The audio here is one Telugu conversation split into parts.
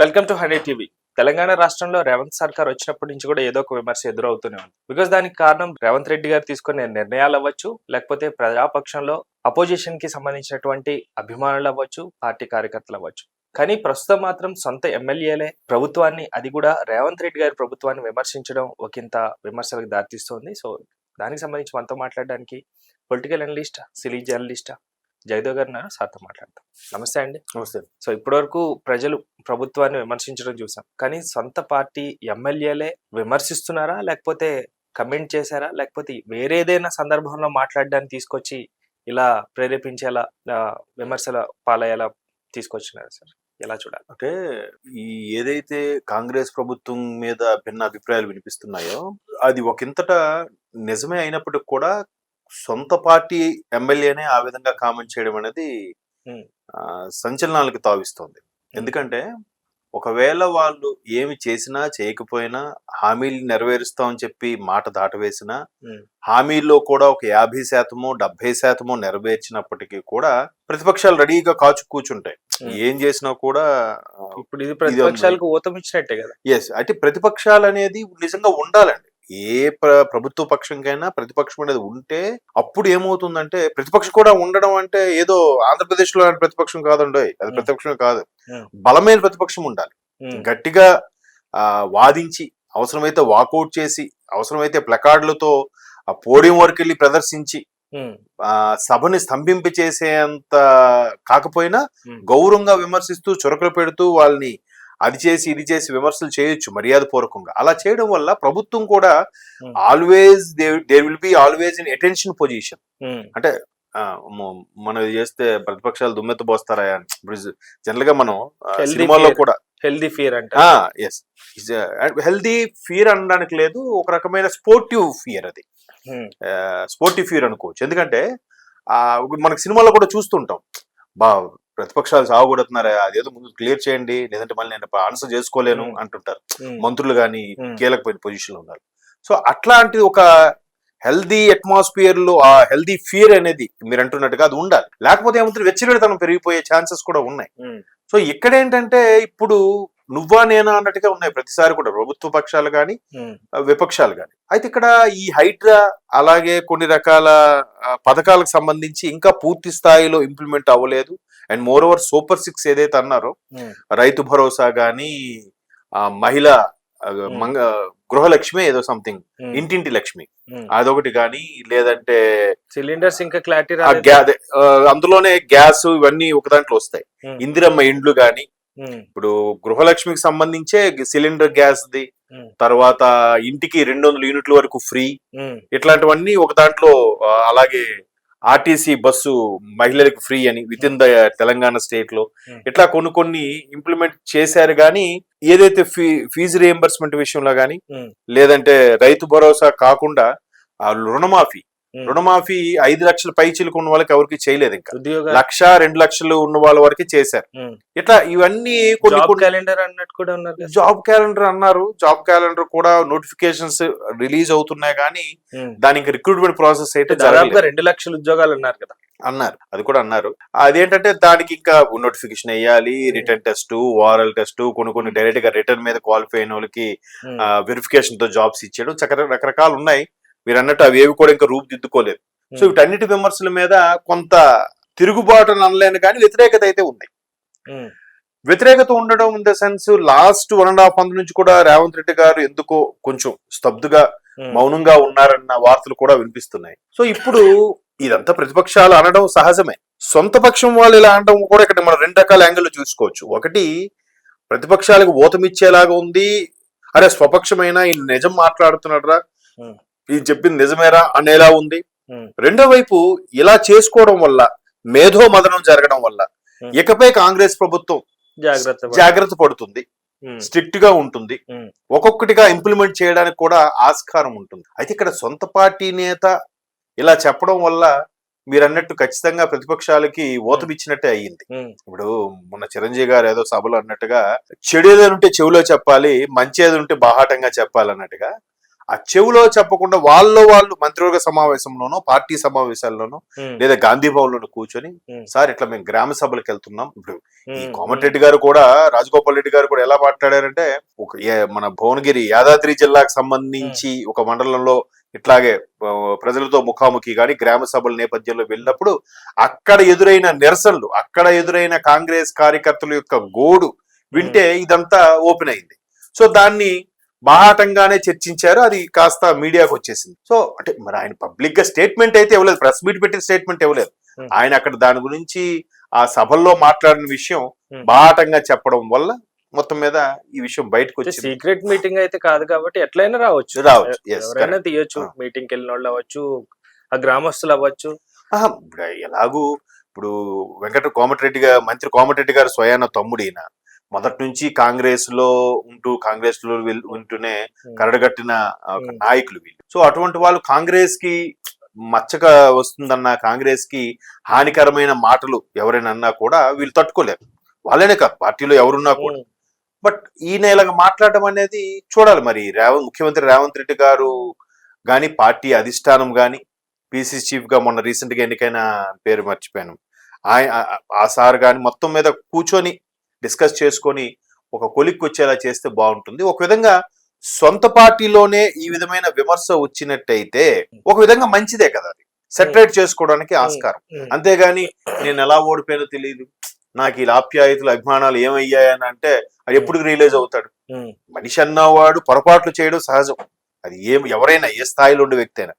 Welcome to hundred TV. Telangana రాష్ట్రంలో రేవంత్ సర్కార్ వచ్చినప్పటి నుంచి కూడా ఏదో ఒక విమర్శ ఎదురవుతూనే ఉంది. బికాస్ దానికి కారణం రేవంత్ రెడ్డి గారు తీసుకునే నిర్ణయాలు అవ్వచ్చు, లేకపోతే ప్రజాపక్షంలో అపోజిషన్ కి సంబంధించినటువంటి అభిమానులు అవ్వచ్చు, పార్టీ కార్యకర్తలు అవ్వచ్చు. కానీ ప్రస్తుతం మాత్రం సొంత ఎమ్మెల్యేలే ప్రభుత్వాన్ని, అది కూడా రేవంత్ రెడ్డి గారి ప్రభుత్వాన్ని విమర్శించడం ఒకంత విమర్శలకు దారితీస్తోంది. సో దానికి సంబంధించి మనతో మాట్లాడడానికి పొలిటికల్ అనలిస్ట్, సినీ జర్నలిస్ట్ జగదేవ్ గారు ఉన్నారు. సార్తో మాట్లాడతాం. నమస్తే అండి. నమస్తే. సో ఇప్పటివరకు ప్రజలు ప్రభుత్వాన్ని విమర్శించడం చూసాం, కానీ సొంత పార్టీ ఎమ్మెల్యేలే విమర్శిస్తున్నారా, లేకపోతే కమెంట్ చేశారా, లేకపోతే వేరేదైనా సందర్భంలో మాట్లాడడానికి తీసుకొచ్చి ఇలా ప్రేరేపించేలా విమర్శల పాలయ్యేలా తీసుకొచ్చినారు సార్? ఎలా చూడాలి? అంటే ఏదైతే కాంగ్రెస్ ప్రభుత్వం మీద భిన్న అభిప్రాయాలు వినిపిస్తున్నాయో అది ఒకంతట నిజమే అయినప్పటికి కూడా సొంత పార్టీ ఎమ్మెల్యేనే ఆ విధంగా కామెంట్ చేయడం అనేది సంచలనాలకు తావిస్తోంది. ఎందుకంటే ఒకవేళ వాళ్ళు ఏమి చేసినా చేయకపోయినా హామీలు నెరవేరుస్తామని చెప్పి మాట దాటవేసినా హామీల్లో కూడా ఒక 50% 70% నెరవేర్చినప్పటికీ కూడా ప్రతిపక్షాలు రెడీగా కాచు కూర్చుంటాయి. ఏం చేసినా కూడా ఇప్పుడు ఇది ప్రతిపక్షాలకు ఊతం ఇచ్చినట్టే కదా. ఎస్, అంటే ప్రతిపక్షాలు అనేది నిజంగా ఉండాలండి. ఏ ప్రభుత్వ పక్షంకైనా ప్రతిపక్షం అనేది ఉంటే అప్పుడు ఏమవుతుందంటే, ప్రతిపక్షం కూడా ఉండడం అంటే ఏదో ఆంధ్రప్రదేశ్ లో ప్రతిపక్షం కాదండి, అది ప్రతిపక్షమే కాదు. బలమైన ప్రతిపక్షం ఉండాలి. గట్టిగా వాదించి, అవసరమైతే వాకౌట్ చేసి, అవసరమైతే ప్లకార్డులతో ఆ పోడియం వరకు వెళ్ళి ప్రదర్శించి సభని స్తంభింప చేసేంత కాకపోయినా గౌరవంగా విమర్శిస్తూ చురకలు పెడుతూ వాళ్ళని అది చేసి ఇది చేసి విమర్శలు చేయొచ్చు మర్యాద పూర్వకంగా. అలా చేయడం వల్ల ప్రభుత్వం కూడా always there will be always in attention position. అంటే మనం చేస్తే ప్రతిపక్షాలు దుమ్మెత్తబోస్తారా ఇప్పుడు జనరల్ గా మనం సినిమాల్లో కూడా హెల్దీ ఫియర్ అంటే ఎస్, హెల్దీ ఫియర్ అనడానికి లేదు, ఒక రకమైన స్పోర్టివ్ ఫియర్. అది స్పోర్టివ్ ఫియర్ అనుకోవచ్చు. ఎందుకంటే మనకి సినిమాలో కూడా చూస్తుంటాం, ప్రతిపక్షాలు సాగుకొడుతున్నారా, అదేదో ముందు క్లియర్ చేయండి, లేదంటే మళ్ళీ నేను ఆన్సర్ చేసుకోలేను అంటుంటారు మంత్రులు కానీ కీలకమైన పొజిషన్ లో ఉన్నారు. సో అట్లాంటి ఒక హెల్దీ అట్మాస్ఫియర్ లో ఆ హెల్దీ ఫియర్ అనేది మీరు అంటున్నట్టుగా అది ఉండాలి. లేకపోతే ఏమవుతుంది, వెచ్చరితనం పెరిగిపోయే ఛాన్సెస్ కూడా ఉన్నాయి. సో ఇక్కడ ఏంటంటే ఇప్పుడు నువ్వా నేనా అన్నట్టుగా ఉన్నాయి ప్రతిసారి కూడా ప్రభుత్వ పక్షాలు కానీ విపక్షాలు కానీ. అయితే ఇక్కడ ఈ హైడ్రా అలాగే కొన్ని రకాల పథకాలకు సంబంధించి ఇంకా పూర్తి స్థాయిలో ఇంప్లిమెంట్ అవ్వలేదు. అండ్ మోర్ ఓవర్ సూపర్ 6 ఏదైతే అన్నారో, రైతు భరోసా గాని, మహిళా గృహలక్ష్మి ఏదో సంథింగ్, ఇంటింటి లక్ష్మి అదొకటి కానీ, లేదంటే సిలిండర్స్ ఇంకా క్లారిటీ అందులోనే గ్యాస్ ఇవన్నీ ఒక దాంట్లో వస్తాయి. ఇందిరమ్మ ఇండ్లు గాని, ఇప్పుడు గృహలక్ష్మికి సంబంధించే సిలిండర్ గ్యాస్ ది, తర్వాత ఇంటికి 200 యూనిట్ల వరకు ఫ్రీ, ఇట్లాంటివన్నీ ఒక దాంట్లో. అలాగే ఆర్టీసీ బస్సు మహిళలకు ఫ్రీ అని with in the Telangana state లో ఇట్లా కొన్ని ఇంప్లిమెంట్ చేశారు. కానీ ఏదైతే ఫీజు రియంబర్స్మెంట్ విషయంలో కానీ, లేదంటే రైతు భరోసా కాకుండా రుణమాఫీ 5 లక్షల పైచీలకు ఉన్న వాళ్ళకి ఎవరికి చేయలేదు. ఇంకా 1,00,000 2 లక్షలు ఉన్న వాళ్ళ వరకు చేశారు. ఇట్లా ఇవన్నీ జాబ్ క్యాలెండర్ అన్నట్టు కూడా ఉన్నారు. జాబ్ క్యాలెండర్ అన్నారు. జాబ్ క్యాలెండర్ కూడా నోటిఫికేషన్స్ రిలీజ్ అవుతున్నాయి, కానీ దానికి రిక్రూట్మెంట్ ప్రాసెస్ అయితే 2 లక్షల ఉద్యోగాలు అన్నారు కదా. అన్నారు, అది కూడా అన్నారు. అదేంటంటే దానికి ఇంకా నోటిఫికేషన్ వేయాలి, రిటర్న్ టెస్ట్, ఓరల్ టెస్ట్, కొన్ని డైరెక్ట్ గా రిటర్న్ మీద క్వాలిఫై అయిన వాళ్ళకి వెరిఫికేషన్ తో జాబ్స్ ఇచ్చేయడం, రకరకాలు ఉన్నాయి. మీరు అన్నట్టు అవి ఏవి కూడా ఇంకా రూపుదిద్దుకోలేదు. సో వీటన్నిటి విమర్శల మీద కొంత తిరుగుబాటు అనలేను, కానీ వ్యతిరేకత అయితే ఉన్నాయి. వ్యతిరేకత ఉండడం in the sense, last 1.5 month నుంచి కూడా రేవంత్ రెడ్డి గారు ఎందుకో కొంచెం స్తబ్దుగా మౌనంగా ఉన్నారన్న వార్తలు కూడా వినిపిస్తున్నాయి. సో ఇప్పుడు ఇదంతా ప్రతిపక్షాలు అనడం సహజమే. సొంత పక్షం వాళ్ళు ఇలా అనడం కూడా ఇక్కడ మనం 2 రకాల యాంగిల్ చూసుకోవచ్చు. ఒకటి, ప్రతిపక్షాలకు ఓతమిచ్చేలాగా ఉంది, అరే స్వపక్షమైన ఈ నిజం మాట్లాడుతున్నాడురా, ఇది చెప్పింది నిజమేరా అనేలా ఉంది. రెండో వైపు, ఇలా చేసుకోవడం వల్ల, మేధో మదనం జరగడం వల్ల ఇకపై కాంగ్రెస్ ప్రభుత్వం జాగ్రత్త పడుతుంది, స్ట్రిక్ట్ గా ఉంటుంది, ఒక్కొక్కటిగా ఇంప్లిమెంట్ చేయడానికి కూడా ఆస్కారం ఉంటుంది. అయితే ఇక్కడ సొంత పార్టీ నేత ఇలా చెప్పడం వల్ల మీరు అన్నట్టు ఖచ్చితంగా ప్రతిపక్షాలకి ఓతమిచ్చినట్టే అయ్యింది. ఇప్పుడు మొన్న చిరంజీవి గారు ఏదో సభలో అన్నట్టుగా, చెడు ఏదైనా ఉంటే చెవిలో చెప్పాలి, మంచి ఏదో ఉంటే బాహాటంగా చెప్పాలన్నట్టుగా ఆ చెవులో చెప్పకుండా వాళ్ళు మంత్రివర్గ సమావేశంలోనో పార్టీ సమావేశాల్లోనో లేదా గాంధీ భవన్ లోనో కూర్చొని సార్ ఇట్లా మేము గ్రామ సభలకు వెళ్తున్నాం. ఇప్పుడు ఈ కోమటిరెడ్డి గారు కూడా, రాజగోపాల్ రెడ్డి గారు కూడా ఎలా మాట్లాడారంటే, మన భువనగిరి యాదాద్రి జిల్లాకు సంబంధించి ఒక మండలంలో ఇట్లాగే ప్రజలతో ముఖాముఖి గాని గ్రామ సభల నేపథ్యంలో వెళ్ళినప్పుడు అక్కడ ఎదురైన నిరసనలు, అక్కడ ఎదురైన కాంగ్రెస్ కార్యకర్తల యొక్క గోడు వింటే ఇదంతా ఓపెన్ అయింది. సో దాన్ని బాహాటంగానే చర్చించారు, అది కాస్త మీడియాకు వచ్చేసింది. సో అంటే మరి ఆయన పబ్లిక్ గా స్టేట్మెంట్ అయితే ఇవ్వలేదు, ప్రెస్ మీట్ పెట్టిన స్టేట్మెంట్ ఇవ్వలేదు. ఆయన అక్కడ దాని గురించి ఆ సభల్లో మాట్లాడిన విషయం బాహాటంగా చెప్పడం వల్ల మొత్తం మీద ఈ విషయం బయటకు వచ్చి, సీక్రెట్ మీటింగ్ అయితే కాదు కాబట్టి ఎట్లయినా రావచ్చు, ఎవరైనా తీయొచ్చు, మీటింగ్ వెళ్ళిన వాళ్ళు అవ్వచ్చు, ఆ గ్రామస్తులు అవ్వచ్చు. ఎలాగూ ఇప్పుడు కోమటిరెడ్డి గారు, మంత్రి కోమటిరెడ్డి గారు స్వయాన తమ్ముడైన మొదటి నుంచి కాంగ్రెస్ లో ఉంటూనే కరడగట్టిన నాయకులు వీళ్ళు. సో అటువంటి వాళ్ళు కాంగ్రెస్ కి మచ్చగా వస్తుందన్న, కాంగ్రెస్ కి హానికరమైన మాటలు ఎవరైనా అన్నా కూడా వీళ్ళు తట్టుకోలేరు. వాళ్ళనే కాదు, పార్టీలో ఎవరున్నా కూడా. బట్ ఈయన ఇలాగ మాట్లాడడం అనేది చూడాలి. మరి ముఖ్యమంత్రి రేవంత్ రెడ్డి గారు గాని, పార్టీ అధిష్టానం గాని, పిసిసి చీఫ్ గా మొన్న రీసెంట్ గా ఎన్నికైన పేరు మర్చిపోయాను, ఆ సార్ గాని మొత్తం మీద కూర్చొని డిస్కస్ చేసుకొని ఒక కొలిక్కి వచ్చేలా చేస్తే బాగుంటుంది. ఒక విధంగా సొంత పార్టీలోనే ఈ విధమైన విమర్శ వచ్చినట్టయితే ఒక విధంగా మంచిదే కదా, అది సెటరేట్ చేసుకోవడానికి ఆస్కారం. అంతేగాని నేను ఎలా ఓడిపోయానో తెలియదు, నాకు ఈ ఆప్యాయతలు అభిమానాలు ఏమయ్యాయని అంటే అది ఎప్పుడు రియలైజ్ అవుతాడు. మనిషి అన్నవాడు పొరపాట్లు చేయడం సహజం, అది ఎవరైనా ఏ స్థాయిలో ఉండే వ్యక్తి అయినా.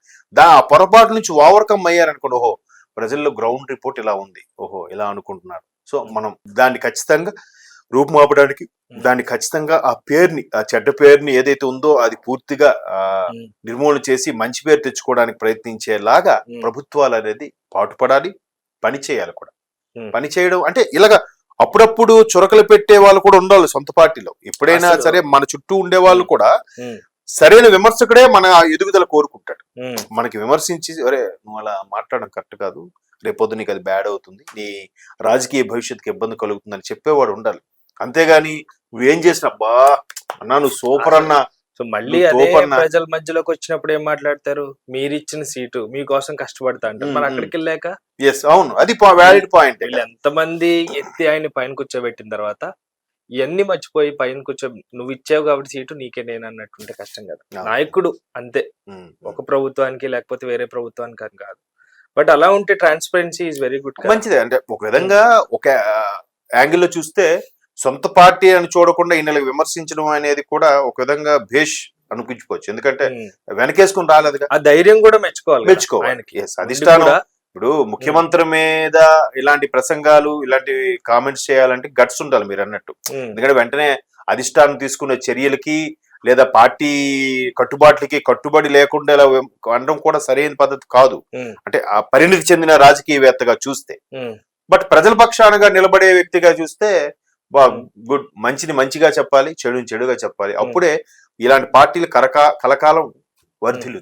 ఆ పొరపాటు నుంచి ఓవర్కమ్ అయ్యారనుకోండి, ఓహో ప్రజల్లో గ్రౌండ్ రిపోర్ట్ ఇలా ఉంది, ఓహో ఇలా అనుకుంటున్నారు. సో మనం దాన్ని ఖచ్చితంగా రూపుమాపడానికి, దాన్ని ఖచ్చితంగా ఆ పేరుని, ఆ చెడ్డ పేరుని ఏదైతే ఉందో అది పూర్తిగా నిర్మూలన చేసి మంచి పేరు తెచ్చుకోవడానికి ప్రయత్నించేలాగా ప్రభుత్వాలు అనేది పాటుపడాలి, పని చేయాలి కూడా. పని చేయడం అంటే ఇలాగ అప్పుడప్పుడు చురకలు పెట్టే వాళ్ళు కూడా ఉండాలి సొంత పార్టీలో. ఎప్పుడైనా సరే మన చుట్టూ ఉండే వాళ్ళు కూడా సరైన విమర్శకుడే మన ఎదుగుదల కోరుకుంటాడు. మనకి విమర్శించి అరే నువ్వు అలా మాట్లాడడం కరెక్ట్ కాదు, రేపొద్దు నీకు అది బ్యాడ్ అవుతుంది, నీ రాజకీయ భవిష్యత్తుకి ఇబ్బంది కలుగుతుందని చెప్పేవాడు ఉండాలి. అంతేగాని నువ్వేం చేసినా బా అన్నా నువ్వు సూపర్ అన్నా. సో మళ్ళీ అదే ప్రజల మధ్యలోకి వచ్చినప్పుడు ఏం మాట్లాడతారు, మీరు ఇచ్చిన సీటు మీకోసం కష్టపడతా అంటారు. మరి అక్కడికి వెళ్ళాక అవును, అది వ్యాలిడ్ పాయింట్. ఎంతమంది ఎత్తి ఆయన పైన కూర్చోబెట్టిన తర్వాత ఇవన్నీ మర్చిపోయి పైన నువ్వు ఇచ్చావు కాబట్టి సీటు నీకే నేను అన్నట్టుంటే కష్టం కదా. నాయకుడు అంతే, ఒక ప్రభుత్వానికి లేకపోతే వేరే ప్రభుత్వానికి అని కాదు. బట్ అలా ఉంటే ట్రాన్స్పరెన్సీ ఈజ్ వెరీ గుడ్, మంచిదే. అంటే ఒక విధంగా ఒక యాంగిల్లో చూస్తే సొంత పార్టీ అని చూడకుండా ఈయనలకు విమర్శించడం అనేది కూడా ఒక విధంగా భేష్ అనిపించుకోవచ్చు. ఎందుకంటే వెనకేసుకుని రాలేదు, ఆ ధైర్యం కూడా మెచ్చుకోవాలి. అధిష్టానం ఇప్పుడు ముఖ్యమంత్రి మీద ఇలాంటి ప్రసంగాలు, ఇలాంటి కామెంట్స్ చేయాలంటే గట్స్ ఉండాలి మీరు అన్నట్టు. ఎందుకంటే వెంటనే అధిష్టానం తీసుకునే చర్యలకి లేదా పార్టీ కట్టుబాట్లకి కట్టుబడి లేకుండా ఇలా అనడం కూడా సరైన పద్ధతి కాదు. అంటే ఆ పరిణితి చెందిన రాజకీయవేత్తగా చూస్తే. బట్ ప్రజల పక్షానగా నిలబడే వ్యక్తిగా చూస్తే గుడ్, మంచిని మంచిగా చెప్పాలి, చెడుని చెడుగా చెప్పాలి. అప్పుడే ఇలాంటి పార్టీలు కలకాలం వర్ధిల్లుతాయి.